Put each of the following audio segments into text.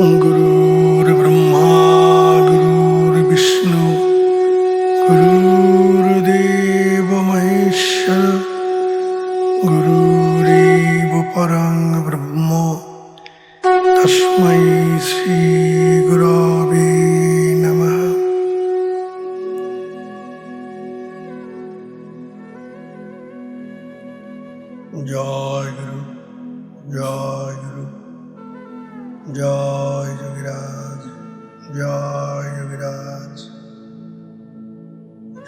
गुरुर्ब्रह्मा गुरुर्विष्णु गुरुर्देव महेश्वर गुरुरेव परं ब्रह्म तस्मै श्री गुरवे नमः। जय गुरु जय गुरु जय যোগীরাজ জয় যোগীরাজ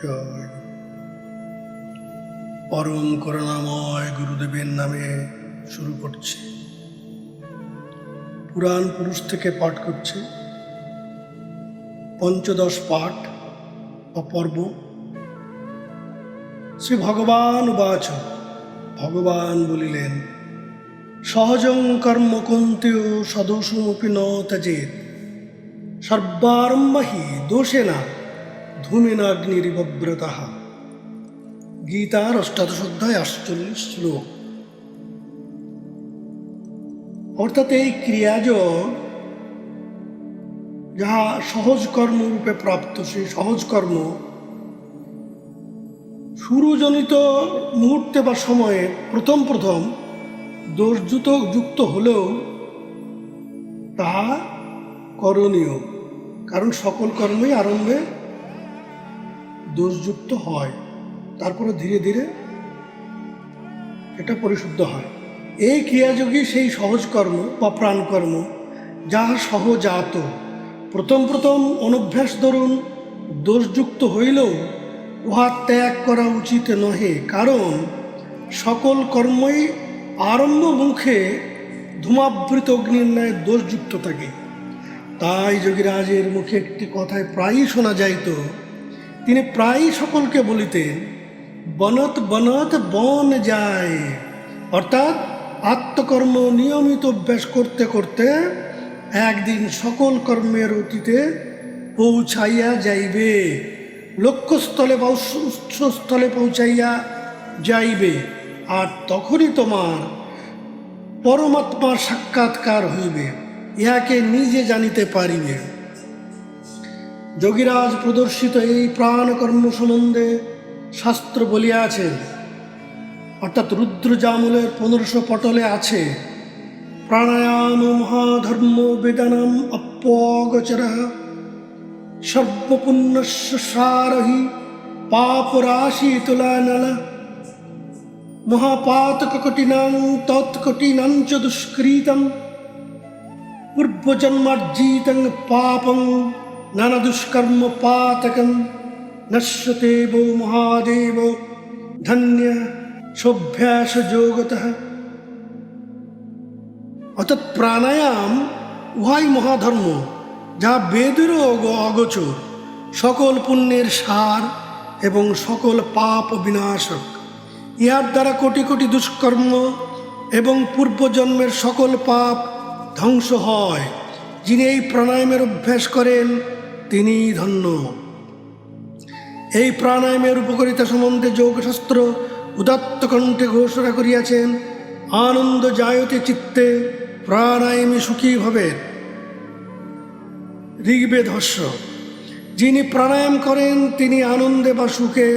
জয়। পরম করুণাময় গুরুদেবের নামে শুরু করছি। পুরাণ পুরুষ থেকে পাঠ করছি। পঞ্চদশ পাঠ বা পর্ব। শ্রী ভগবান উবাচ, ভগবান বলিলেন, সহজং কর্ম কুন্তেয় সদোষমপি ন ত্যজেৎ সর্বারম্ভ হি দোষেনা ধূমেনাগ্নিরিবব্রতঃ। গীতার অষ্টাদশ অধ্যায় 48 শ্লোক। অর্থাৎ এই ক্রিয়াযোগ যাহা সহজ কর্ম রূপে প্রাপ্ত, সেই সহজ কর্ম শুরুজনিত মুহূর্তে বা সময়ে প্রথম দোষযুক্ত হলেও তাহা করণীয়, কারণ সকল কর্মই আরম্ভে দোষযুক্ত হয়, তারপরে ধীরে ধীরে এটা পরিশুদ্ধ হয়। এই ক্রিয়াযোগী সেই সহজ কর্ম বা প্রাণকর্ম যাহা সহজাত। প্রথম অনভ্যাস দরুন দোষযুক্ত হইলেও উহা ত্যাগ করা উচিত নহে, কারণ সকল কর্মই আরম্ভ মুখে ধূমাবৃত অগ্নির ন্যায় দোষযুক্ত থাকে। তাই যোগীরাজের মুখে একটি কথায় প্রায়ই শোনা যাইত। তিনি প্রায়ই সকলকে বলিতেন, বনত বনত বন যায়, অর্থাৎ আত্মকর্ম নিয়মিত অভ্যাস করতে করতে একদিন সকল কর্মের অতীতে পৌঁছাইয়া যাইবে, লক্ষ্যস্থলে বা উৎসস্থলে পৌঁছাইয়া যাইবে, আর তখনই তোমার পরমাত্মার সাক্ষাৎকার হইবে, ইহাকে নিজে জানিতে পারিবে। যোগীরাজ প্রদর্শিত এই প্রাণকর্ম সম্বন্ধে শাস্ত্র বলিয়াছেন, অর্থাৎ রুদ্রজামুলের 1500 পটলে আছে, প্রাণায়াম মহাধর্ম বেদানাম অপ্যগোচরঃ সর্বপুণ্যস্য সারহি পাপরাশি তুলানল মহাপাতককটিনাং তৎকটিনাং চ দুষ্কৃতং পূর্বজন্মার্জিতং পাপং নানা দুষ্কর্ম পাতকং নশ্যতে বো মহাদেব ধন্য সভ্যাস যোগতঃ। অর্থাৎ প্রাণায়াম উহাই মহাধর্ম, যা বেদেরও অগোচর, সকল পুণ্যের সার এবং সকল পাপ বিনাশক। ইহার দ্বারা কোটি কোটি দুষ্কর্ম এবং পূর্বজন্মের সকল পাপ ধ্বংস হয়। যিনি এই প্রাণায়ামের অভ্যাস করেন তিনি ধন্য। এই প্রাণায়ামের উপকারিতা সম্বন্ধে যোগশাস্ত্র উদাত্ত কণ্ঠে ঘোষণা করিয়াছেন, আনন্দ জায়তে চিত্তে প্রাণায়ামে সুখী ভবেৎ। ঋগ্বেদ ভাষ্য। যিনি প্রাণায়াম করেন তিনি আনন্দে বা সুখে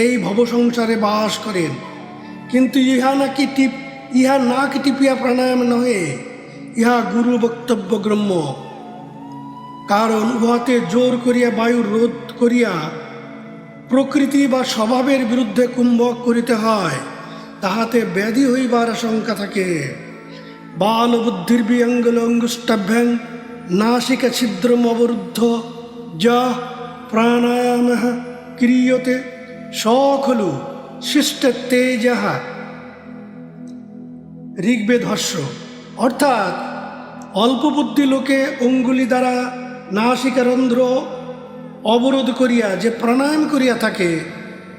এই ভবসংসারে বাস করেন। কিন্তু ইহা নাকি টিপিয়া প্রাণায়াম নহে, ইহা গুরু বক্তব্য গ্রম্য। কারণ উহাতে জোর করিয়া বায়ু রোধ করিয়া প্রকৃতি বা স্বভাবের বিরুদ্ধে কুম্ভক করিতে হয়, তাহাতে ব্যাধি হইবার আশঙ্কা থাকে। বাল বুদ্ধির বিয়ঙ্গল অঙ্গুষ্টাভ্যাং নাসিকা ছিদ্রম অবরুদ্ধ যা প্রাণায়াম ক্রিয়তে স খলু শিষ্ট তেজঃ। ঋগ্বেদ ভাষ্য। অর্থাৎ অল্প বুদ্ধি লোকে অঙ্গুলি দ্বারা নাসিকারন্ধ্র অবরোধ করিয়া যে প্রাণায়াম করিয়া থাকে,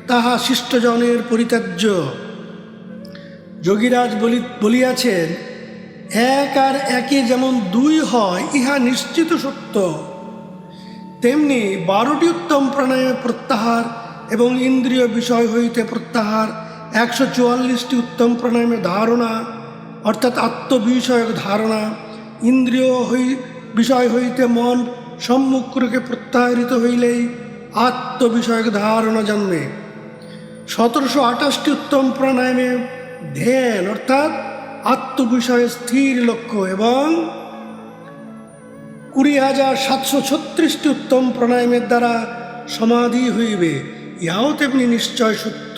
তাহা শিষ্টজনের পরিত্যাজ্য। যোগীরাজ বলিয়াছেন, এক আর একে যেমন 2 হয়, ইহা নিশ্চিত সত্য, তেমনি 12টি উত্তম প্রাণায়ামে প্রত্যাহার এবং ইন্দ্রিয় বিষয় হইতে প্রত্যাহার, 144টি উত্তম প্রাণায়ামের ধারণা, অর্থাৎ আত্মবিষয়ক ধারণা, ইন্দ্রিয় বিষয় হইতে মন সম্মুখকে প্রত্যাহৃত হইলেই আত্মবিষয়ক ধারণা জন্মে। 1728টি উত্তম প্রাণায়ামে ধ্যান অর্থাৎ আত্মবিষয়ে স্থির লক্ষ্য এবং 20,736টি উত্তম প্রাণায়ামের দ্বারা সমাধি হইবে, ইহাও তেমনি নিশ্চয় সত্য।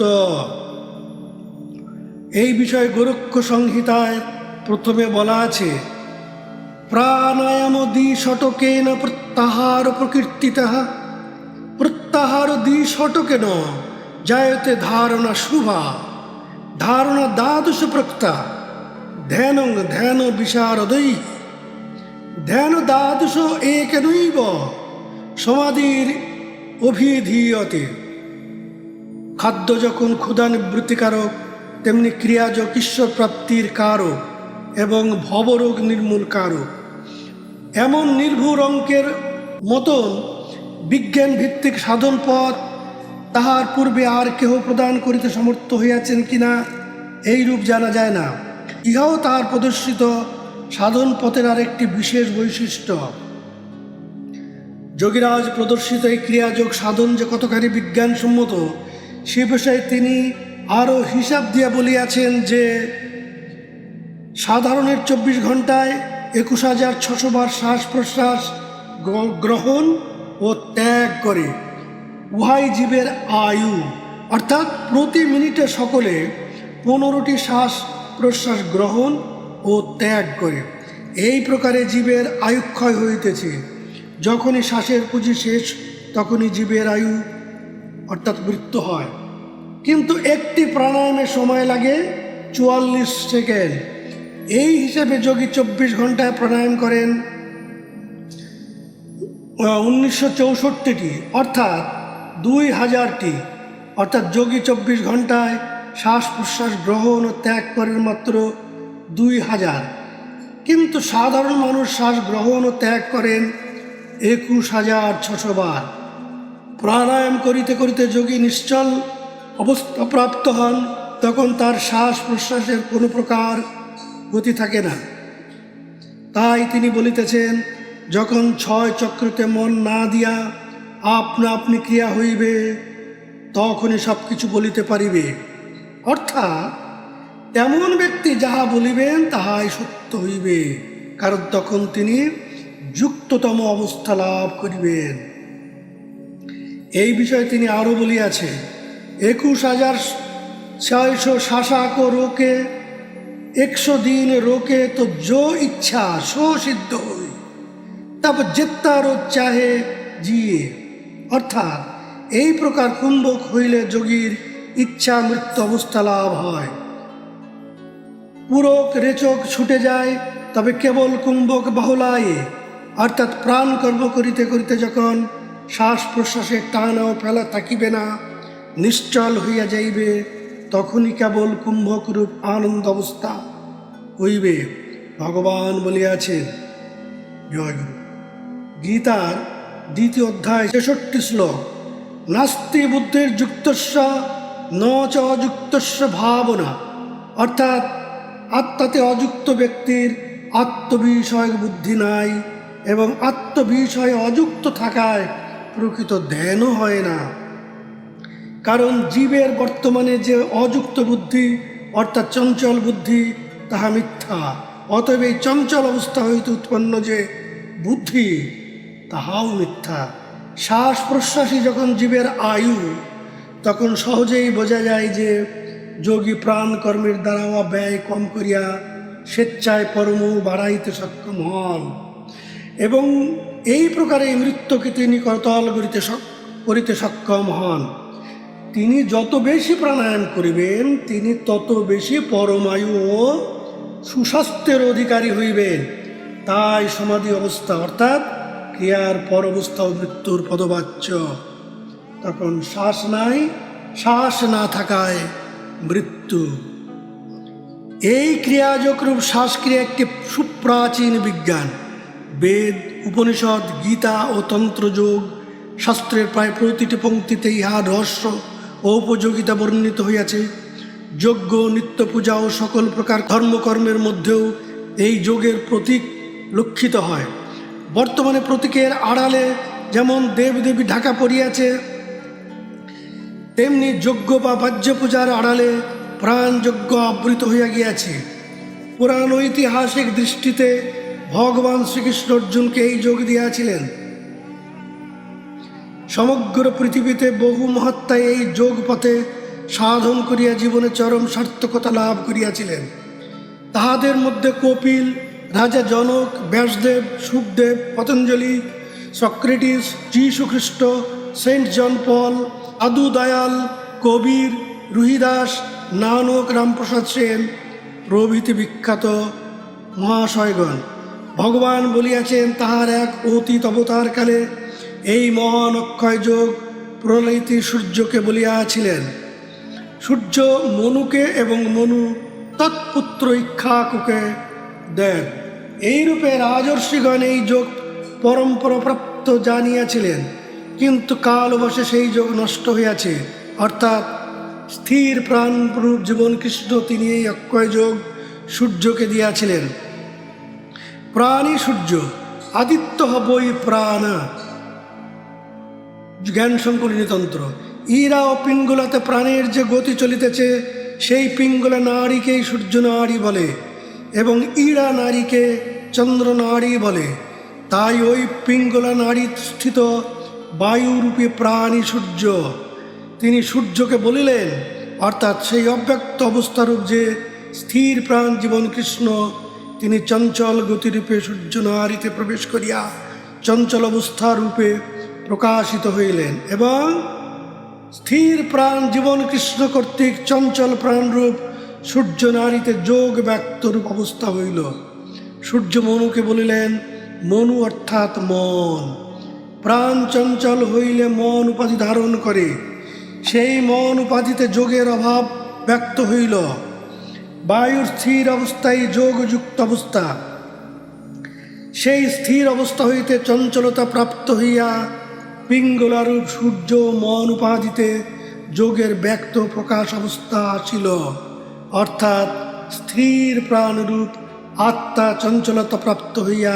এই বিষয়ে গোরক্ষ সংহিতায় প্রথমে বলা আছে, প্রাণায়াম দ্বিশতকেন প্রত্যাহার প্রকীর্তিতঃ প্রত্যাহার দ্বিশতকেন জায়তে ধারণা শুভা ধারণা দ্বাদশ প্রক্তা ধ্যানং ধ্যান বিশারদৈ ধ্যান দ্বাদশ একেনৈব সমাধির অভিধীয়তে। খাদ্য যখন ক্ষুধা নিবৃত্তিকারক, তেমনি ক্রিয়াযোগ ঈশ্বর প্রাপ্তির কারক এবং ভবরোগ নির্মূল কারক। এমন নির্ভুল অঙ্কের মতন বিজ্ঞান ভিত্তিক সাধন পথ তাহার পূর্বে আর কেহ প্রদান করিতে সমর্থ হইয়াছেন কিনা এইরূপ জানা যায় না। ইহাও তাহার প্রদর্শিত সাধন পথের আরেকটি বিশেষ বৈশিষ্ট্য। যোগীরাজ প্রদর্শিত এই ক্রিয়াযোগ সাধন যে কতখানি বিজ্ঞানসম্মত সে বিষয়ে তিনি আরও হিসাব দিয়া বলিয়াছেন যে সাধারণের 24 ঘন্টায় 21,600 বার শ্বাস প্রশ্বাস গ্রহণ ও ত্যাগ করে, উহাই জীবের আয়ু। অর্থাৎ প্রতি মিনিটে সকলে 15টি শ্বাস প্রশ্বাস গ্রহণ ও ত্যাগ করে। এই প্রকারে জীবের আয়ুক্ষয় হইতেছে। যখনই শ্বাসের পুঁজি শেষ তখনই জীবের আয়ু অর্থাৎ মৃত্যু হয়। কিন্তু একটি প্রাণায়ামের সময় লাগে 44 সেকেন্ড। এই হিসেবে যোগী 24 ঘন্টায় প্রাণায়াম করেন 1964টি অর্থাৎ 2000টি। অর্থাৎ যোগী 24 ঘন্টায় শ্বাস প্রশ্বাস গ্রহণ ও ত্যাগ করেন মাত্র 2000, কিন্তু সাধারণ মানুষ শ্বাস গ্রহণ ও ত্যাগ করেন 21,600 বার। প্রাণায়াম করিতে করিতে যোগী নিশ্চল অবস্থা প্রাপ্ত হন, তখন তার শ্বাস প্রশ্বাসের কোনো প্রকার গতি থাকে না। তাই তিনি বলিতেছেন, যখন 6 চক্রতে মন না দিয়া আপনা আপনি ক্রিয়া হইবে তখনই সব কিছু বলিতে পারিবে। অর্থাৎ তেমন ব্যক্তি যাহা বলিবেন তাহাই সত্য হইবে, কারণ তখন তিনি যুক্ততম অবস্থা লাভ করিবেন। এই বিষয়ে তিনি আরও বলিয়াছে, 21,600 শাসা কো রোকে 100 दिन रोके तो जो इच्छा सो सिद्ध होई तब जितना रोज चाहे जिए। অর্থাৎ এই প্রকার কুম্ভক হইলে যোগীর ইচ্ছা মৃত্যু অবস্থা লাভ হয়। পুরক রেচক ছুটে যায়, তবে কেবল কুম্ভক বাহুলায়ে অর্থাৎ প্রাণ কর্ম করিতে করিতে যখন শ্বাস প্রশ্বাসে টান ও ফেলা থাকিবে না, নিশ্চল হইয়া যাইবে, তখনই কেবল কুম্ভক রূপ আনন্দ অবস্থা হইবে। ভগবান বলিয়াছেন, জয়গুরু। গীতার 2য় অধ্যায় 66 শ্লোক, নাস্তি বুদ্ধির যুক্তস্য ন চ অযুক্তস্য ভাবনা। অর্থাৎ আত্মাতে অযুক্ত ব্যক্তির আত্মবিষয়ক বুদ্ধি নাই এবং আত্মবিষয়ে অযুক্ত থাকায় প্রকৃত ধ্যানও হয় না। কারণ জীবের বর্তমানে যে অযুক্ত বুদ্ধি অর্থাৎ চঞ্চল বুদ্ধি তাহা মিথ্যা। অতএব এই চঞ্চল অবস্থা হইতে উৎপন্ন যে বুদ্ধি তাহাও মিথ্যা। শ্বাস প্রশ্বাসই যখন জীবের আয়ু, তখন সহজেই বোঝা যায় যে যোগী প্রাণ কর্মের দ্বারা ব্যয় কম করিয়া স্বেচ্ছায় পরম বাড়াইতে সক্ষম হন এবং এই প্রকারে মৃত্যুকে তিনি করতল করিতে সক্ষম হন। তিনি যত বেশি প্রাণায়াম করিবেন তিনি তত বেশি পরমায়ু ও সুস্বাস্থ্যের অধিকারী হইবেন। তাই সমাধি অবস্থা অর্থাৎ ক্রিয়ার পর অবস্থা ও মৃত্যুর পদবাচ্য। তখন শ্বাস নাই, শ্বাস না থাকায় মৃত্যু। এই ক্রিয়াযোগরূপ শ্বাসক্রিয়া একটি সুপ্রাচীন বিজ্ঞান। বেদ, উপনিষদ, গীতা ও তন্ত্রযোগ শাস্ত্রের প্রায় প্রতিটি পংক্তিতে ইহার রহস্য ও উপযোগিতা বর্ণিত হইয়াছে। যজ্ঞ, নিত্য পূজা ও সকল প্রকার ধর্মকর্মের মধ্যেও এই যোগের প্রতীক লক্ষিত হয়। বর্তমানে প্রতীকের আড়ালে যেমন দেবদেবী ঢাকা পড়িয়াছে, তেমনি যজ্ঞ বা বাহ্য পূজার আড়ালে প্রাণযজ্ঞ আবৃত হইয়া গিয়াছে। পুরাণ ঐতিহাসিক দৃষ্টিতে ভগবান শ্রীকৃষ্ণ অর্জুনকে এই যোগ দিয়াছিলেন। সমগ্র পৃথিবীতে বহু মহাত্মা এই যোগ পথে সাধন করিয়া জীবনে চরম সার্থকতা লাভ করিয়াছিলেন। তাহাদের মধ্যে কপিল, রাজা জনক, ব্যাসদেব, সুখদেব, পতঞ্জলি, সক্রেটিস, যীশুখ্রিস্ট, সেন্ট জন পল, আদু দয়াল, কবির, রুহিদাস, নানক, রামপ্রসাদ সেন প্রভৃতি বিখ্যাত মহাশয়গণ। ভগবান বলিয়াছেন তাহার এক অতীত অবতারকালে এই মহান অক্ষয় যোগ প্রলয়িত সূর্যকে বলিয়াছিলেন। সূর্য মনুকে এবং মনু তৎপুত্র ইক্ষ্বাকুকে দেন। এইরূপে রাজর্ষিগণ এই যোগ পরম্পরাপ্রাপ্ত জানিয়াছিলেন, কিন্তু কালবশে সেই যোগ নষ্ট হইয়াছে। অর্থাৎ স্থির প্রাণরূপ জীবন কৃষ্ণ তিনি এই অক্ষয় যোগ সূর্যকে দিয়াছিলেন। প্রাণী সূর্য, আদিত্য বৈ প্রাণ, জ্ঞান সংকলনী তন্ত্র। ইরা ও পিঙ্গলাতে প্রাণের যে গতি চলিতেছে, সেই পিঙ্গলা নারীকেই সূর্য নারী বলে এবং ইড়া নারীকে চন্দ্র নারী বলে। তাই ওই পিঙ্গলা নারী স্থিত বায়ুরূপী প্রাণী সূর্য, তিনি সূর্যকে বলিলেন। অর্থাৎ সেই অব্যক্ত অবস্থারূপ যে স্থির প্রাণ জীবন কৃষ্ণ, তিনি চঞ্চল গতিরূপে সূর্য নারীতে প্রবেশ করিয়া চঞ্চল অবস্থা রূপে প্রকাশিত হইলেন এবং স্থির প্রাণ জীবন কৃষ্ণ কর্তৃক চঞ্চল প্রাণরূপ সূর্য নারীতে যোগ ব্যক্তরূপ অবস্থা হইল। সূর্য মনুকে বলিলেন, মনু অর্থাৎ মন। প্রাণ চঞ্চল হইলে মন উপাধি ধারণ করে, সেই মন উপাধিতে যোগের অভাব ব্যক্ত হইল। বায়ুর স্থির অবস্থায় যোগযুক্ত অবস্থা, সেই স্থির অবস্থা হইতে চঞ্চলতা প্রাপ্ত হইয়া পিঙ্গলারূপ সূর্য মন উপাধিতে যোগের ব্যক্ত প্রকাশ অবস্থা ছিল। অর্থাৎ স্থির প্রাণরূপ আত্মা চঞ্চলতা প্রাপ্ত হইয়া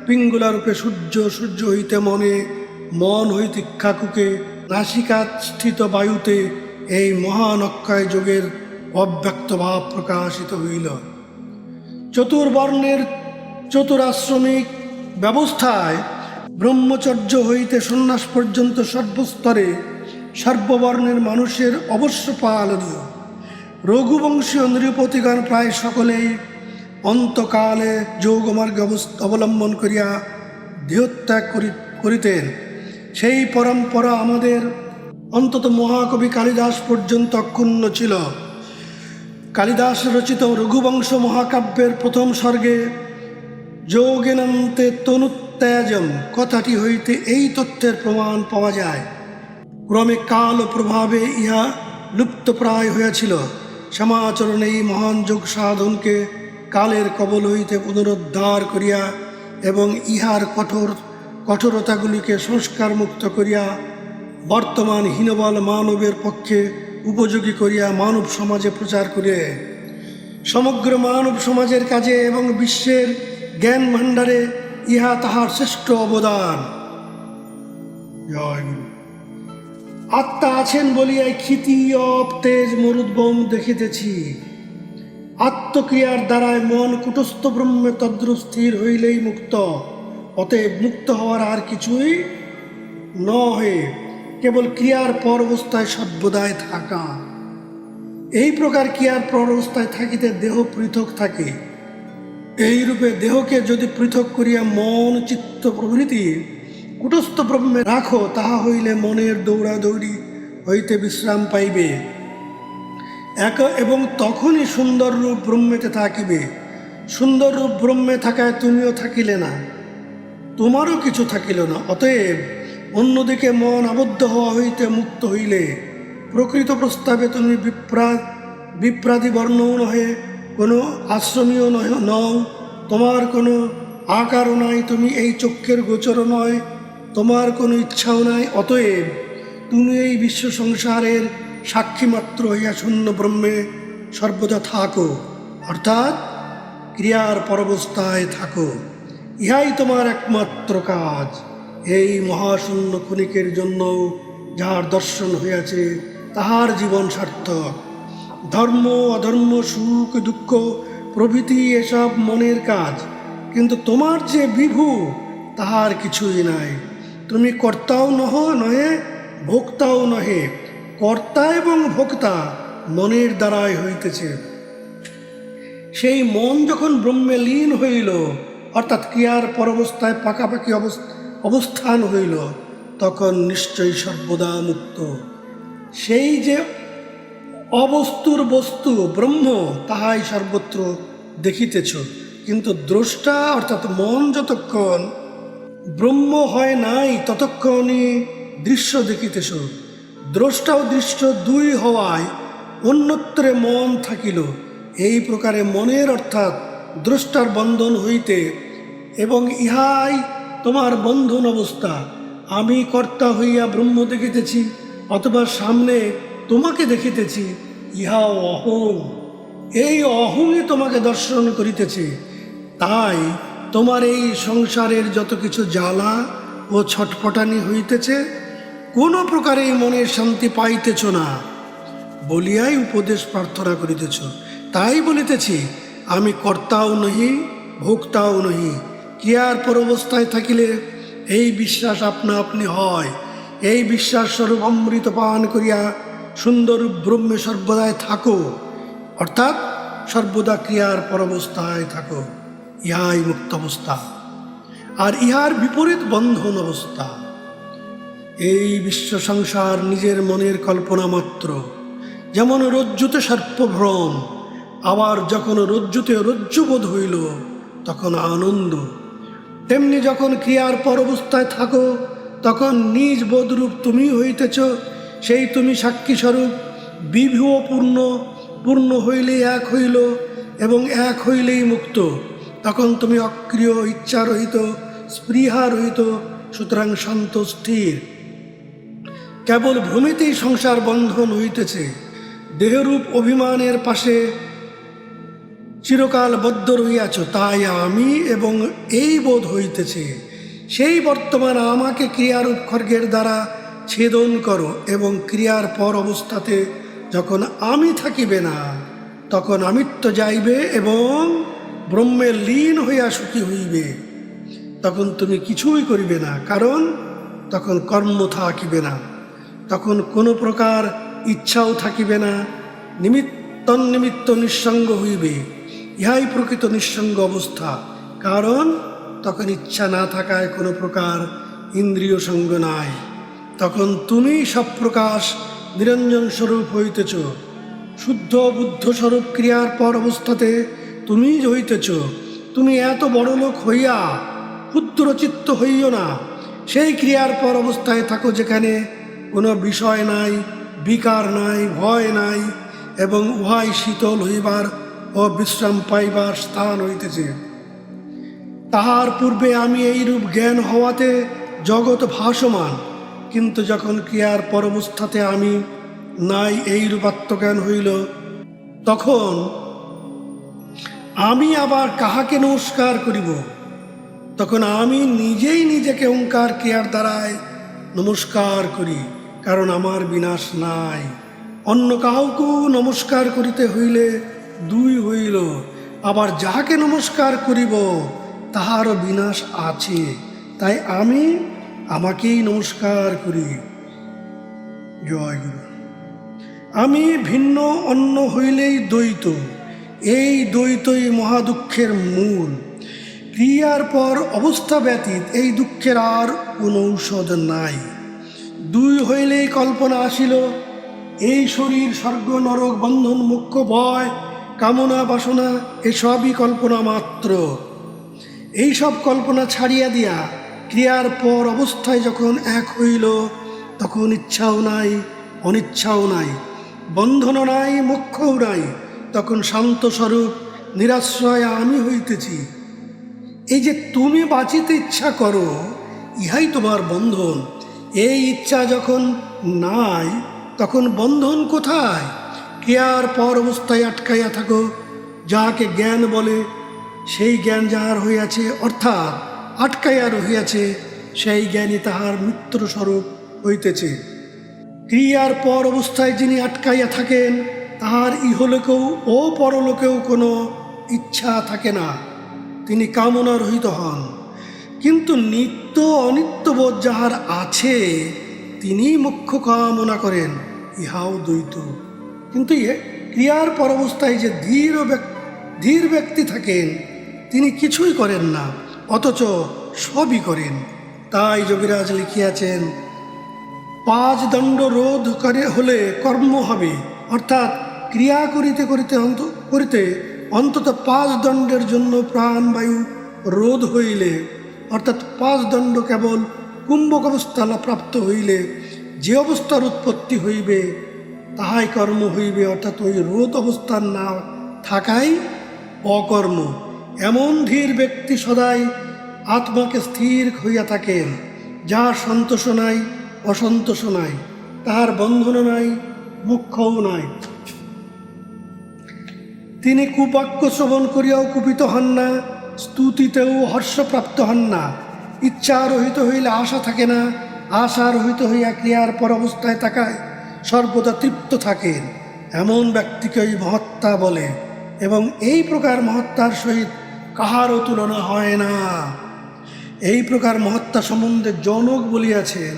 পিঙ্গলারূপে সূর্য, সূর্য হইতে মনে, মন হইতে ইক্ষ্বাকুকে, নাসিকাত স্থিত বায়ুতে এই মহান অক্ষয় যোগের অব্যক্ত ভাব প্রকাশিত হইল। চতুর্বর্ণের চতুরাশ্রমিক ব্যবস্থায় ব্রহ্মচর্য হইতে সন্ন্যাস পর্যন্ত সর্বস্তরে সর্ববর্ণের মানুষের অবশ্য পালনীয়। রঘুবংশীয় নৃপতিগণ প্রায় সকলেই অন্তকালে যোগমার্গ অবলম্বন করিয়া দেহত্যাগ করিতেন। সেই পরম্পরা আমাদের অন্তত মহাকবি কালিদাস পর্যন্ত অক্ষুণ্ণ ছিল। কালিদাস রচিত রঘুবংশ মহাকাব্যের প্রথম স্বর্গে যোগেনন্তে তনুত্যাজম কথাটি হইতে এই তথ্যের প্রমাণ পাওয়া যায়। ক্রমে কাল ও প্রভাবে ইহা লুপ্তপ্রায় হইয়াছিল। সমাচরণে এই মহান যোগ সাধনকে কালের কবল হইতে পুনরুদ্ধার করিয়া এবং ইহার কঠোরতাগুলিকে সংস্কার মুক্ত করিয়া বর্তমান হীনবল মানবের পক্ষে উপযোগী করিয়া মানব সমাজে প্রচার করে সমগ্র মানব সমাজের কাজে এবং বিশ্বের জ্ঞান ভাণ্ডারে ইহা তাহার শ্রেষ্ঠ অবদান। জয় গুরু। আত্মা আছেন বলিয়াই ক্ষিতি অপ তেজ মরুদ্বম দেখিতেছি। আত্মক্রিয়ার দ্বারায় মন কুটস্থ ব্রহ্মে তদ্রূপ স্থির হইলেই মুক্ত। অতএব মুক্ত হওয়ার আর কিছুই নহে, কেবল ক্রিয়ার পর অবস্থায় সর্বদাই থাকা। এই প্রকার ক্রিয়ার পর অবস্থায় থাকিতে দেহ পৃথক থাকে। এইরূপে দেহকে যদি পৃথক করিয়া মন চিত্ত প্রভৃতি কুটস্থ ব্রহ্মে রাখো, তাহা হইলে মনের দৌড়াদৌড়ি হইতে বিশ্রাম পাইবে এবং তখনই সুন্দর রূপ ব্রহ্মেতে থাকিবে। সুন্দর রূপ ব্রহ্মে থাকায় তুমিও থাকিলে না, তোমারও কিছু থাকিল না। অতএব অন্যদিকে মন আবদ্ধ হওয়া হইতে মুক্ত হইলে প্রকৃত প্রস্তাবে তুমি বিপ্রাদি বর্ণও নহে, কোনো আশ্রমীয় নও, তোমার কোনো আকারও নাই, তুমি এই চক্ষের গোচরও নয়, তোমার কোনো ইচ্ছাও নাই। অতএব তুমি এই বিশ্ব সংসারের সাক্ষীমাত্র হইয়া শূন্য ব্রহ্মে সর্বদা থাকো, অর্থাৎ ক্রিয়ার পরবস্থায় থাকো। ইহাই তোমার একমাত্র কাজ। এই মহাশূন্য ক্ষণিকের জন্য যাহার দর্শন হইয়াছে তাহার জীবন সার্থক। ধর্ম অধর্ম সুখ দুঃখ প্রভৃতি এসব মনের কাজ, কিন্তু তোমার যে বিভু তাহার কিছুই নাই। তুমি কর্তাও নহে ভোক্তাও নহে। কর্তা এবং ভোক্তা মনের দ্বারাই হইতেছে। সেই মন যখন ব্রহ্মে লীন হইল, অর্থাৎ ক্রিয়ার পরবস্থায় পাকাপাকি অবস্থান হইল, তখন নিশ্চয়ই সর্বদা মুক্ত। সেই যে অবস্তুর বস্তু ব্রহ্ম, তাহাই সর্বত্র দেখিতেছ, কিন্তু দ্রষ্টা অর্থাৎ মন যতক্ষণ ব্রহ্ম হয় নাই ততক্ষণই দৃশ্য দেখিতেছ। দ্রষ্টা ও দৃশ্য দুই হওয়ায় অন্যত্রে মন থাকিল। এই প্রকারে মনের অর্থাৎ দ্রষ্টার বন্ধন হইতে, এবং ইহাই তোমার বন্ধন অবস্থা। আমি কর্তা হইয়া ব্রহ্ম দেখিতেছি, অথবা সামনে তোমাকে দেখিতেছি, ইহাও অহং। এই অহংই তোমাকে দর্শন করিতেছে। তাই তোমার এই সংসারের যত কিছু জ্বালা ও ছটফটানি হইতেছে, কোনো প্রকারে মনের শান্তি পাইতেছ না বলিয়াই উপদেশ প্রার্থনা করিতেছ। তাই বলিতেছি, আমি কর্তাও নহি ভোক্তাও নহি। ক্রিয়ার পরবস্থায় থাকিলে এই বিশ্বাস আপনা আপনি হয়। এই বিশ্বাস স্বরূপ অমৃত পান করিয়া সুন্দর ব্রহ্মে সর্বদাই থাকো, অর্থাৎ সর্বদা ক্রিয়ার পরবস্থায় থাকো। ইহাই মুক্ত অবস্থা, আর ইহার বিপরীত বন্ধন অবস্থা। এই বিশ্ব সংসার নিজের মনের কল্পনা মাত্র। যেমন রজ্জুতে সর্পভ্রম, আবার যখন রজ্জুতে রজ্জুবোধ হইল তখন আনন্দ, তেমনি যখন ক্রিয়ার পর অবস্থায় থাকো তখন নিজ বোধরূপ তুমি হইতেছ। সেই তুমি সাক্ষী স্বরূপ বিভুও পূর্ণ হইলেই এক হইল, এবং এক হইলেই মুক্ত। তখন তুমি অক্রিয়, ইচ্ছারহিত, স্পৃহারহিত, সুতরাং শান্ত স্থির। কেবল ভ্রমিতেই সংসার বন্ধন হইতেছে। দেহরূপ অভিমানের পাশে চিরকাল বদ্ধ রহিয়াছ, তাই আমি এবং এই বোধ হইতেছে। সেই বর্তমান আমাকে ক্রিয়ারূপ খড়গের দ্বারা ছেদন করো, এবং ক্রিয়ার পর অবস্থাতে যখন আমি থাকিবে না, তখন আমিত্ব যাইবে এবং ব্রহ্মে লীন হইয়া সুখী হইবে। তখন তুমি কিছুই করিবে না, কারণ তখন কর্ম থাকিবে না, তখন কোনো প্রকার ইচ্ছাও থাকিবে না। নিমিত্ত নিঃসঙ্গ হইবে। ইহাই প্রকৃত নিঃসঙ্গ অবস্থা, কারণ তখন ইচ্ছা না থাকায় কোনো প্রকার ইন্দ্রিয় সঙ্গ নাই। তখন তুমি সব প্রকাশ নিরঞ্জন স্বরূপ হইতেছ। শুদ্ধ বুদ্ধ স্বরূপ ক্রিয়ার পর অবস্থাতে তুমি হইতেছ। তুমি এত বড় লোক হইয়া ক্ষুদ্রচিত্ত হইও না। সেই ক্রিয়ার পর অবস্থায় থাকো যেখানে কোনো বিষয় নাই, বিকার নাই, ভয় নাই, এবং উহাই শীতল হইবার ও বিশ্রাম পাইবার স্থান হইতেছে। তাহার পূর্বে আমি এইরূপ জ্ঞান হওয়াতে জগৎ ভাসমান, কিন্তু যখন ক্রিয়ার পর অবস্থাতে আমি নাই এইরূপ আত্মজ্ঞান হইল, তখন আমি আবার কাহাকে নমস্কার করিব? তখন আমি নিজেই নিজেকে ওঙ্কার ক্রিয়ার দ্বারায় নমস্কার করি, কারণ আমার বিনাশ নাই। অন্য কাউকেও নমস্কার করিতে হইলে দুই হইল, আবার যাহাকে নমস্কার করিব তাহারও বিনাশ আছে। তাই আমি আমাকেই নমস্কার করি। জয় গুরু। আমি ভিন্ন অন্য হইলেই দ্বৈত। এই দ্বৈতই মহাদুঃখের মূল। ক্রিয়ার পর অবস্থা ব্যতীত এই দুঃখের আর কোনো ঔষধ নাই। দুই হইলেই কল্পনা আসিল। এই শরীর, স্বর্গ, নরক, বন্ধন, মোক্ষ, ভয়, কামনা, বাসনা এসবই কল্পনা মাত্র। এই সব কল্পনা ছাড়িয়া দিয়া ক্রিয়ার পর অবস্থায় যখন এক হইল, তখন ইচ্ছাও নাই, অনিচ্ছাও নাই, বন্ধনও নাই, মোক্ষও নাই। তখন শান্ত স্বরূপ নিরাশ্রয় আমি হইতেছি। এই যে তুমি বাঁচিতে ইচ্ছা করো, ইহাই তোমার বন্ধন। এই ইচ্ছা যখন নাই, তখন বন্ধন কোথায়? ক্রিয়ার পর অবস্থায় আটকাইয়া থাকো, যাহাকে জ্ঞান বলে। সেই জ্ঞান যাহার হইয়াছে, অর্থাৎ আটকাইয়া রহিয়াছে, সেই জ্ঞানই তাহার মৃত্যুর স্বরূপ হইতেছে। ক্রিয়ার পর অবস্থায় যিনি আটকাইয়া থাকেন, তাহার ইহলোকেও ও পরলোকেও কোনো ইচ্ছা থাকে না, তিনি কামনা রহিত হন। কিন্তু নিত্য অনিত্যবোধ যাহার আছে, তিনি মুখ্য কামনা করেন, ইহাও দ্বৈত। কিন্তু ক্রিয়ার পর অবস্থায় যে ধীর ব্যক্তি থাকেন, তিনি কিছুই করেন না, অথচ সবই করেন। তাই যোগীরাজ লিখিয়াছেন, 5 দণ্ড রোধ হলে কর্ম হবে, অর্থাৎ ক্রিয়া করিতে করিতে অন্তত 5 দণ্ডের জন্য প্রাণবায়ু রোধ হইলে, অর্থাৎ 5 দণ্ড কেবল কুম্ভক অবস্থা প্রাপ্ত হইলে যে অবস্থার উৎপত্তি হইবে তাহাই কর্ম হইবে, অর্থাৎ ওই রোধ অবস্থার না থাকাই অকর্ম। এমন ধীর ব্যক্তি সদাই আত্মাকে স্থির হইয়া থাকেন, যাহার সন্তোষ নাই, অসন্তোষ নাই, তাহার বন্ধন নাই, মুখ্যও নাই। তিনি কুবাক্য শ্রবণ করিয়াও কুপিত হন না, স্তুতিতেও হর্ষপ্রাপ্ত হন না। ইচ্ছা রহিত হইলে আশা থাকে না, আশা রহিত হইয়া ক্রিয়ার পর অবস্থায় থাকায় সর্বদা তৃপ্ত থাকেন। এমন ব্যক্তিকেই মহাত্মা বলে, এবং এই প্রকার মহাত্মার সহিত কাহারও তুলনা হয় না। এই প্রকার মহাত্মা সম্বন্ধে জনক বলিয়াছেন,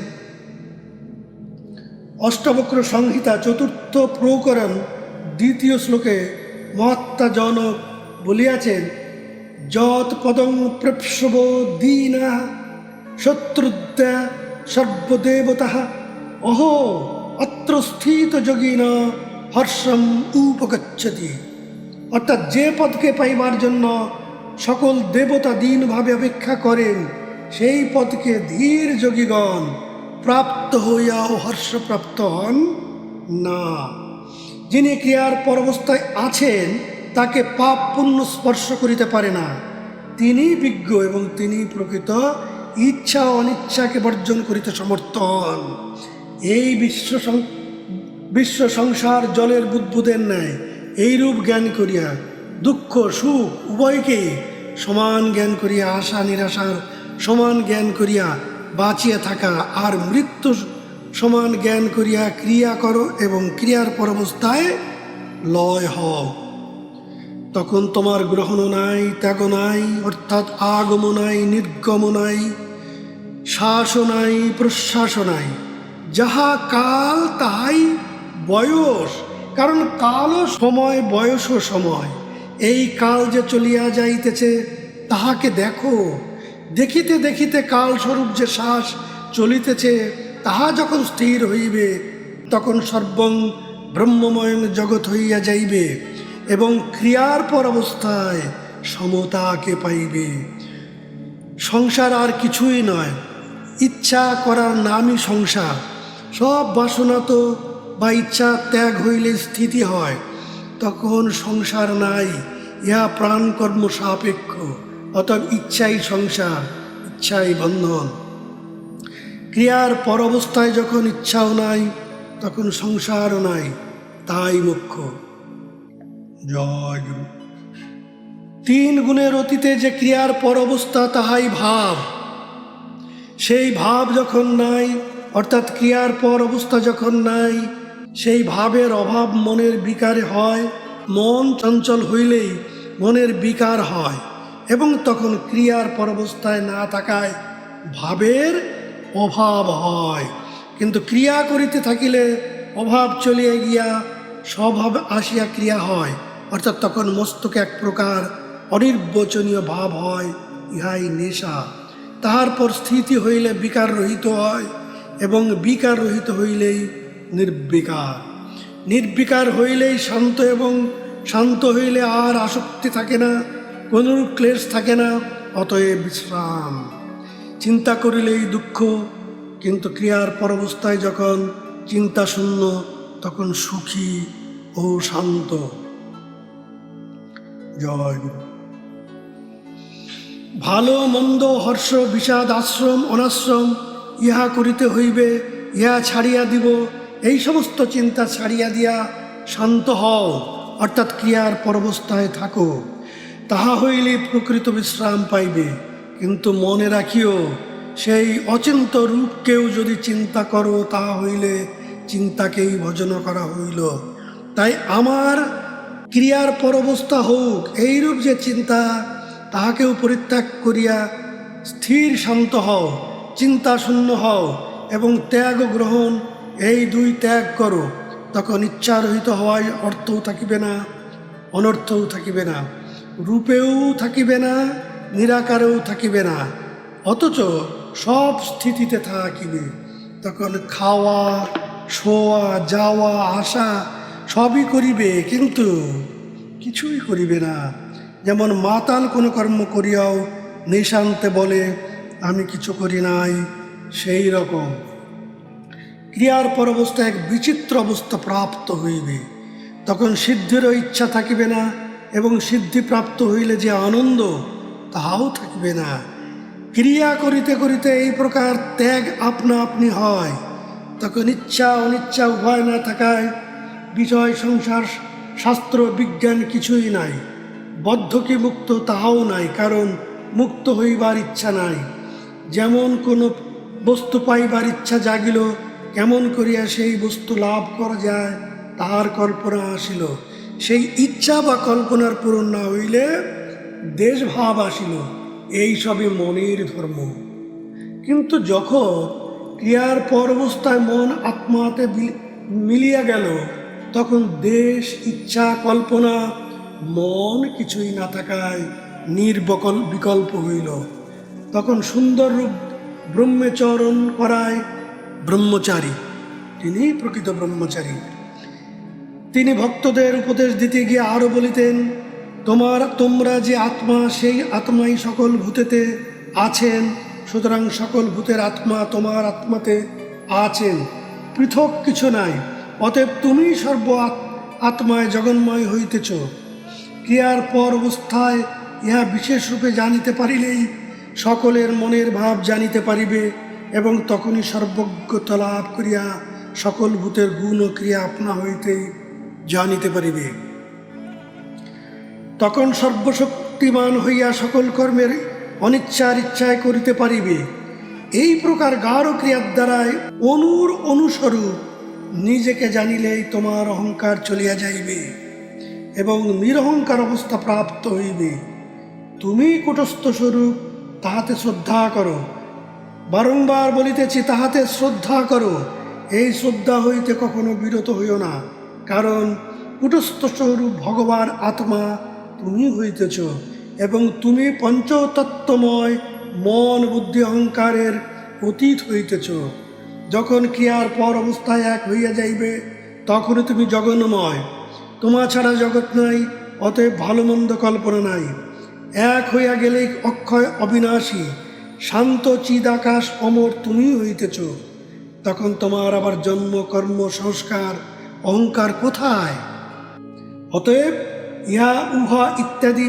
অষ্টাবক্র সংহিতা 4th প্রকরণ 2য় শ্লোকে মহাত্মা জনক বলিয়াছেন, যৎ পদং প্রেপ্সব দীনা শত্রুদ্যা সর্বদেবতাঃ অহো অত্র স্থিত যোগিন হর্ষম উপগচ্ছতি। অর্থাৎ যে পদকে পাইবার জন্য সকল দেবতা দীনভাবে অপেক্ষা করেন, সেই পদকে ধীর যোগীগণ প্রাপ্ত হইয়াও হর্ষপ্রাপ্ত হন না। যিনি ক্রিয়ার পর অবস্থায় আছেন, তাকে পাপ পুণ্য স্পর্শ করিতে পারে না। তিনি বিজ্ঞ এবং তিনি প্রকৃত ইচ্ছা ও অনিচ্ছাকে বর্জন করিতে সমর্থ হন। এই বিশ্ব সংসার জলের বুদ্বুদের ন্যায় এইরূপ জ্ঞান করিয়া দুঃখ সুখ উভয়কেই সমান জ্ঞান করিয়া, আশা নিরাশার সমান জ্ঞান করিয়া বাঁচিয়া থাকা, আর মৃত্যু সমান জ্ঞান করিয়া ক্রিয়া করো এবং ক্রিয়ার পর অবস্থায় লয় হও। তখন তোমার গ্রহণ নাই, ত্যাগ নাই, অর্থাৎ আগম নাই, নির্গম নাই, শ্বাস নাই, প্রশ্বাস নাই। যাহা কাল তাহাই বয়স, কারণ কালও সময়, বয়সও সময়। এই কাল যে চলিয়া যাইতেছে, তাহাকে দেখো। দেখিতে দেখিতে কালস্বরূপ যে শ্বাস চলিতেছে, তাহা যখন স্থির হইবে, তখন সর্বং ব্রহ্মময় জগৎ হইয়া যাইবে এবং ক্রিয়ার পর অবস্থায় সমতাকে পাইবে। সংসার আর কিছুই নয়, ইচ্ছা করার নামই সংসার। সব বাসনা তো বা ইচ্ছা ত্যাগ হইলে স্থিতি হয়, তখন সংসার নাই। ইহা প্রাণকর্ম সাপেক্ষ, অতএব ইচ্ছাই সংসার, ইচ্ছাই বন্ধন। ক্রিয়ার পর অবস্থায় যখন ইচ্ছাও নাই, তখন সংসারও নাই, তাই মুখ্য। জয় গুরু। 3 গুণের অতীতে যে ক্রিয়ার পর অবস্থা, তাহাই ভাব। সেই ভাব যখন নাই, অর্থাৎ ক্রিয়ার পর অবস্থা যখন নাই, সেই ভাবের অভাব মনের বিকারে হয়। মন চঞ্চল হইলেই মনের বিকার হয়, এবং তখন ক্রিয়ার পর অবস্থায় না থাকায় ভাবের অভাব হয়। কিন্তু ক্রিয়া করিতে থাকিলে অভাব চলিয়া গিয়া স্বভাব আসিয়া ক্রিয়া হয়, অর্থাৎ তখন মস্তকে এক প্রকার অনির্বচনীয় ভাব হয়, ইহাই নেশা। তাহার পর স্থিতি হইলে বিকার রহিত হয়, এবং বিকার রহিত হইলেই নির্বিকার। নির্বিকার হইলেই শান্ত, এবং শান্ত হইলে আর আসক্তি থাকে না, কোনরূপ ক্লেশ থাকে না, অতএব বিশ্রাম। চিন্তা করিলেই দুঃখ, কিন্তু ক্রিয়ার পর অবস্থায় যখন চিন্তা শূন্য, তখন সুখী ও শান্ত। জয় গুরু। ভালো মন্দ, হর্ষ বিষাদ, আশ্রম অনাশ্রম, ইহা করিতে হইবে, ইহা ছাড়িয়া দিব, এই সমস্ত চিন্তা ছাড়িয়া দিয়া শান্ত হও, অর্থাৎ ক্রিয়ার পর অবস্থায় থাকো। তাহা হইলে প্রকৃত বিশ্রাম পাইবে। কিন্তু মনে রাখিও, সেই অচিন্ত রূপকেও যদি চিন্তা করো, তাহা হইলে চিন্তাকেই ভজন করা হইল। তাই আমার ক্রিয়ার পরবস্থা হোক এইরূপ যে চিন্তা, তাহাকেও পরিত্যাগ করিয়া স্থির শান্ত হও, চিন্তা শূন্য হও এবং ত্যাগ গ্রহণ, এই দুই ত্যাগ করো। তখন ইচ্ছারহিত হওয়ায় অর্থও থাকিবে না, অনর্থও থাকিবে না, রূপেও থাকিবে না, নিরাকারেও থাকিবে না, অথচ সব স্থিতিতে থাকিবে। তখন খাওয়া, শোয়া, যাওয়া, আসা সবই করিবে, কিন্তু কিছুই করিবে না। যেমন মাতাল কোনো কর্ম করিয়াও নিশান্তে বলে, আমি কিছু করি নাই, সেই রকম ক্রিয়ার পর অবস্থা এক বিচিত্র অবস্থা প্রাপ্ত হইবে। তখন সিদ্ধিরও ইচ্ছা থাকিবে না, এবং সিদ্ধি প্রাপ্ত হইলে যে আনন্দ, তাহাও থাকিবে না। ক্রিয়া করিতে করিতে এই প্রকার ত্যাগ আপনা আপনি হয়। তখন ইচ্ছা অনিচ্ছা উভয় না থাকায় বিষয়, সংসার, শাস্ত্র, বিজ্ঞান কিছুই নাই। বদ্ধ কি মুক্ত, তাহাও নাই, কারণ মুক্ত হইবার ইচ্ছা নাই। যেমন কোনো বস্তু পাইবার ইচ্ছা জাগিল, কেমন করিয়া সেই বস্তু লাভ করা যায় তাহার কল্পনা আসিল। সেই ইচ্ছা বা কল্পনার পূরণ না হইলে দেশভাব আসিল। এই সবই মনের ধর্ম। কিন্তু যখন ক্রিয়ার পর অবস্থায় মন আত্মাতে মিলিয়া গেল, তখন দেশ, ইচ্ছা, কল্পনা, মন কিছুই না থাকায় বিকল্প হইল। তখন সুন্দর রূপ ব্রহ্মচরণ করায় ব্রহ্মচারী, তিনি প্রকৃত ব্রহ্মচারী। তিনি ভক্তদের উপদেশ দিতে গিয়ে আরও বলিতেন, তোমরা যে আত্মা, সেই আত্মাই সকল ভূতেতে আছেন। সুতরাং সকল ভূতের আত্মা তোমার আত্মাতে আছেন, পৃথক কিছু নাই। অতএব তুমি সর্ব আত্মায় জগন্ময় হইতেছ। ক্রিয়ার পর অবস্থায় ইহা বিশেষ রূপে জানিতে পারিলেই সকলের মনের ভাব জানিতে পারিবে, এবং তখনই সর্বজ্ঞতা লাভ করিয়া সকল ভূতের গুণ ও ক্রিয়া আপনা হইতে জানিতে পারিবে। তখন সর্বশক্তিমান হইয়া সকল কর্মের অনিচ্ছার ইচ্ছায় করিতে পারিবে। এই প্রকার গাঢ় ক্রিয়ার দ্বারায় অনুস্বরূপ নিজেকে জানিলেই তোমার অহংকার চলিয়া যাইবে এবং নিরহংকার অবস্থা প্রাপ্ত হইবে। তুমি কূটস্থ স্বরূপ, তাহাতে শ্রদ্ধা করো। বারংবার বলিতেছি, তাহাতে শ্রদ্ধা করো। এই শ্রদ্ধা হইতে কখনো বিরত হইও না, কারণ কূটস্থ স্বরূপ ভগবান আত্মা তুমি হইতেছ, এবং তুমি পঞ্চতত্ত্বময় মন, বুদ্ধি, অহংকারের অতীত হইতেছ। যখন ক্রিয়ার পর অবস্থায় এক হইয়া যাইবে, তখনই তুমি জগন্ময়। তোমা ছাড়া জগৎ নাই, অতএব ভালো মন্দ কল্পনা নাই। এক হইয়া গেলেই অক্ষয়, অবিনাশী, শান্ত চিদাকাশ অমর তুমি হইতেছ। তখন তোমার আবার জন্ম, কর্ম, সংস্কার, অহংকার কোথায়? অতএব ইহা উহা ইত্যাদি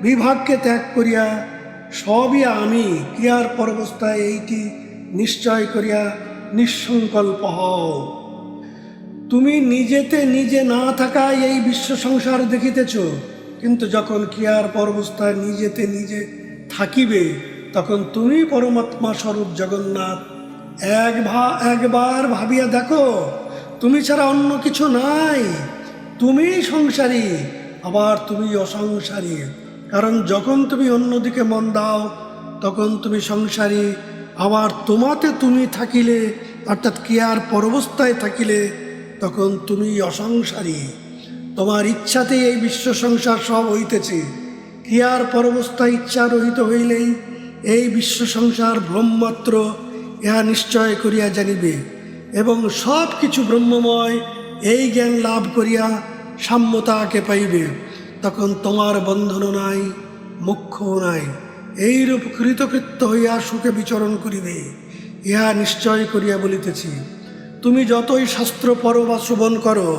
বিভাগকে ত্যাগ করিয়া সবই আমি, ক্রিয়ার পরবস্থায় এইটি নিশ্চয় করিয়া নিঃসংকল্প হও। তুমি নিজেতে নিজে না থাকায় এই বিশ্ব সংসার দেখিতেছ, কিন্তু যখন ক্রিয়ার পরবস্থায় নিজেতে নিজে থাকিবে, তখন তুমি পরমাত্মা স্বরূপ জগন্নাথ। একবার ভাবিয়া দেখো, তুমি ছাড়া অন্য কিছু নাই। তুমি সংসারী, আবার তুমি অসংসারী। কারণ যখন তুমি অন্যদিকে মন দাও, তখন তুমি সংসারী। আবার তোমাতে তুমি থাকিলে, অর্থাৎ ক্রিয়ার পরবস্থায় থাকিলে, তখন তুমি অসংসারী। তোমার ইচ্ছাতেই এই বিশ্ব সংসার সব হইতেছে। ক্রিয়ার পরবস্থায় ইচ্ছা রহিত হইলেই এই বিশ্ব সংসার ব্রহ্মমাত্র, ইহা নিশ্চয় করিয়া জানিবে, এবং সব কিছু ব্রহ্মময়। এই জ্ঞান লাভ করিয়া সাম্যতাকে পাইবে। তখন তোমার বন্ধনও নাই, মোক্ষও নাই। এইরূপ কৃতকৃত্য হইয়া সুখে বিচরণ করিবে, ইহা নিশ্চয় করিয়া বলিতেছি। তুমি যতই শাস্ত্র পড়ো বা শ্রবণ করো,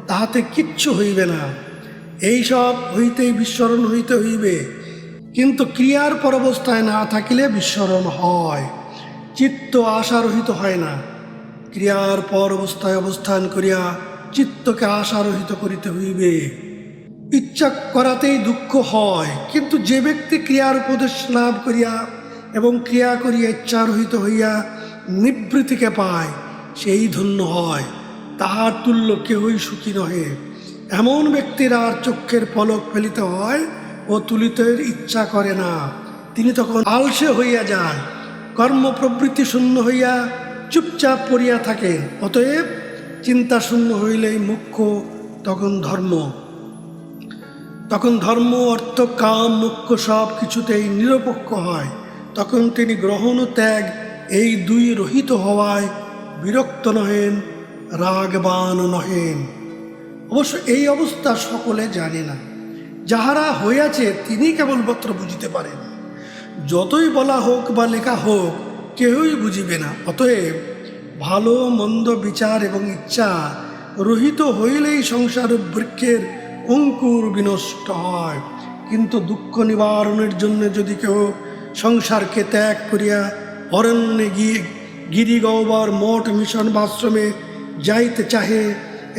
তাহাতে কিচ্ছু হইবে না। এইসব হইতেই বিস্মরণ হইতে হইবে, কিন্তু ক্রিয়ার পরবস্থায় না থাকিলে বিস্মরণ হয়। চিত্ত আশারহিত হয় না। ক্রিয়ার পর অবস্থায় অবস্থান করিয়া চিত্তকে আশারহিত করিতে হইবে। ইচ্ছা করাতেই দুঃখ হয়, কিন্তু যে ব্যক্তি ক্রিয়ার উপদেশ লাভ করিয়া এবং ক্রিয়া করিয়া ইচ্ছারহিত হইয়া নিবৃত্তিকে পায়, সেই ধন্য হয়। তাহার তুল্য কেহই সুখী নহে। এমন ব্যক্তির আর চক্ষের পলক ফেলিতে হয় ও তুলিতে ইচ্ছা করে না। তিনি তখন আলসে হইয়া যায়, কর্ম প্রবৃত্তি শূন্য হইয়া চুপচাপ পড়িয়া থাকেন। অতএব চিন্তা শূন্য হইলেই মুখ্য, তখন ধর্ম অর্থ কাম মুখ্য সব কিছুতেই নিরপেক্ষ হয়। তখন তিনি গ্রহণ ও ত্যাগ এই দুই রহিত হওয়ায় বিরক্ত নহেন, রাগবান নহেন। অবশ্য এই অবস্থা সকলে জানে না। যাহারা হইয়াছে তিনি কেবলমাত্র বুঝিতে পারেন। যতই বলা হোক বা লেখা হোক, কেহই বুঝিবে না। অতএব ভালো মন্দ বিচার এবং ইচ্ছা রহিত হইলেই সংসার বৃক্ষের অঙ্কুর বিনষ্ট হয়। কিন্তু দুঃখ নিবারণের জন্য যদি কেউ সংসারকে ত্যাগ করিয়া অরণ্যে গিরিগহ্বর মঠ মিশন বা আশ্রমে যাইতে চাহে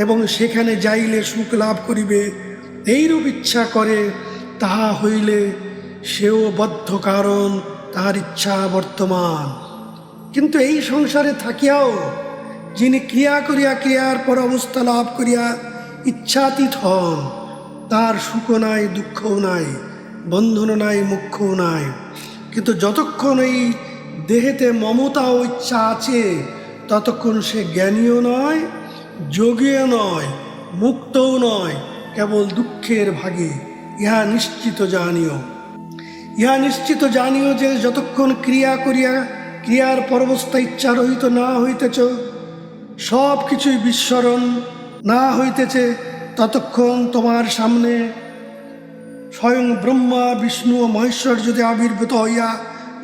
এবং সেখানে যাইলে সুখ লাভ করিবে এইরূপ ইচ্ছা করে, তাহা হইলে সেও বদ্ধ, কারণ তাহার ইচ্ছা বর্তমান। কিন্তু এই সংসারে থাকিয়াও যিনি ক্রিয়া করিয়া ক্রিয়ার পর অবস্থা লাভ করিয়া ইচ্ছাতীত হন, তার সুখও নাই, দুঃখও নাই, বন্ধনও নাই, মুখ্যও নাই। কিন্তু যতক্ষণ এই দেহেতে মমতা ও ইচ্ছা আছে, ততক্ষণ সে জ্ঞানীও নয়, যোগীও নয়, মুক্তও নয়, কেবল দুঃখের ভাগী। ইহা নিশ্চিত জানিও যে যতক্ষণ ক্রিয়া করিয়া ক্রিয়ার পরবস্থা ইচ্ছা রহিত না হইতেছ, সব কিছুই বিস্মরণ না হইতেছে, ততক্ষণ তোমার সামনে স্বয়ং ব্রহ্মা, বিষ্ণু ও মহেশ্বর যদি আবির্ভূত হইয়া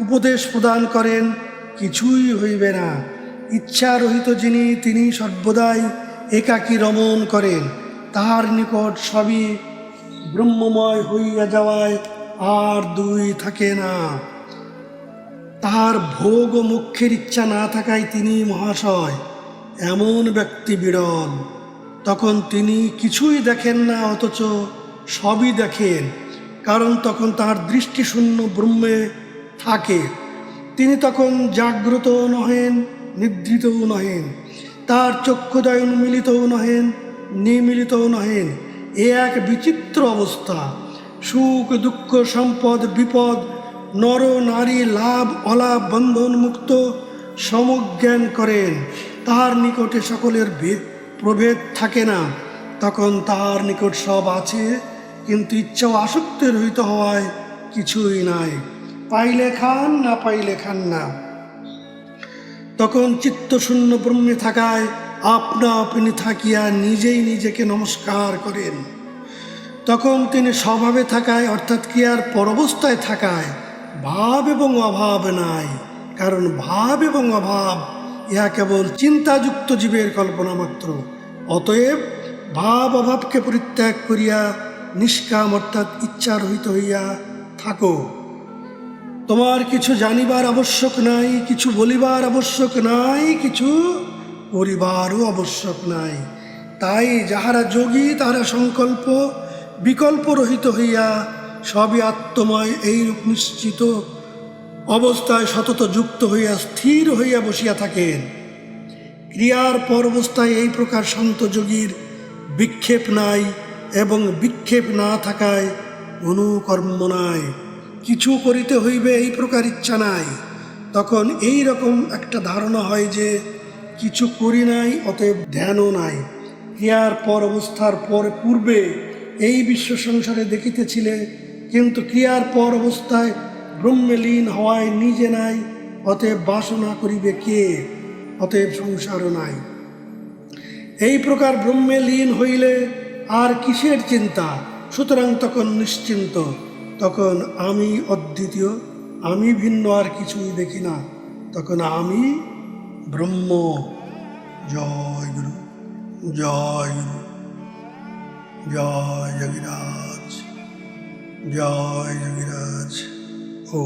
উপদেশ প্রদান করেন, কিছুই হইবে না। ইচ্ছা রহিত যিনি, তিনি সর্বদাই একাকী রমণ করেন। তাহার নিকট সবই ব্রহ্মময় হইয়া যাওয়ায় আর দুই থাকে না। তাহার ভোগ ও মোক্ষের ইচ্ছা না থাকায় তিনি মহাশয়। এমন ব্যক্তি বিরল। তখন তিনি কিছুই দেখেন না, অথচ সবই দেখেন, কারণ তখন তাহার দৃষ্টি শূন্য ব্রহ্মে থাকে। তিনি তখন জাগ্রতও নহেন, নিদ্রিতও নহেন, তার চক্ষুদয় উন্মিলিতও নহেন, নিমিলিতও নহেন। এ এক বিচিত্র অবস্থা। সুখ দুঃখ, সম্পদ বিপদ, নর নারী, লাভ অলাভ, বন্ধন মুক্ত সমজ্ঞান করেন। তাহার নিকটে সকলের প্রভেদ থাকে না। তখন তাহার নিকট সব আছে, কিন্তু ইচ্ছা ও আসক্তের রহিত হওয়ায় কিছুই নাই। পাইলে খান, না পাইলে খান না। তখন চিত্তশূন্য ব্রহ্মে থাকায় আপনা আপনি থাকিয়া নিজেই নিজেকে নমস্কার করেন। তখন তিনি স্বভাবে থাকায়, অর্থাৎ ক্রিয়ার পরবস্থায় থাকায় ভাব এবং অভাব নাই। কারণ ভাব এবং অভাব ইহা কেবল চিন্তাযুক্ত জীবের কল্পনা মাত্র। অতএব ভাব অভাবকে পরিত্যাগ করিয়া নিষ্কাম, অর্থাৎ ইচ্ছারহিত হইয়া থাকো। তোমার কিছু জানিবার আবশ্যক নাই, কিছু বলিবার আবশ্যক নাই, কিছু করিবারও আবশ্যক নাই। তাই যাহারা যোগী, তাহারা সংকল্প বিকল্প রহিত হইয়া সবই আত্মময় এইরূপ নিশ্চিত অবস্থায় সতত যুক্ত হইয়া স্থির হইয়া বসিয়া থাকেন। ক্রিয়ার পর অবস্থায় এই প্রকার শান্ত যোগীর বিক্ষেপ নাই, এবং বিক্ষেপ না থাকায় অনুকর্ম নাই। কিছু করিতে হইবে এই প্রকার ইচ্ছা নাই। তখন এই রকম একটা ধারণা হয় যে কিছু করি নাই, অতএব ধ্যানও নাই। ক্রিয়ার পর অবস্থার পূর্বে এই বিশ্ব সংসারে দেখিতেছিলে, কিন্তু ক্রিয়ার পর অবস্থায় ব্রহ্মে লীন হওয়ায় নিজে নাই, অতএব বাসনা করিবে কে? অতএব সংসারও নাই। এই প্রকার ব্রহ্মে লীন হইলে আর কিসের চিন্তা? সুতরাং তখন নিশ্চিন্ত। তখন আমি অদ্বিতীয়, আমি ভিন্ন আর কিছুই দেখি না। তখন আমি ব্রহ্ম। জয় গুরু, জয় গুরু, জয় যোগীরাজ, জয় যোগীরাজ। ও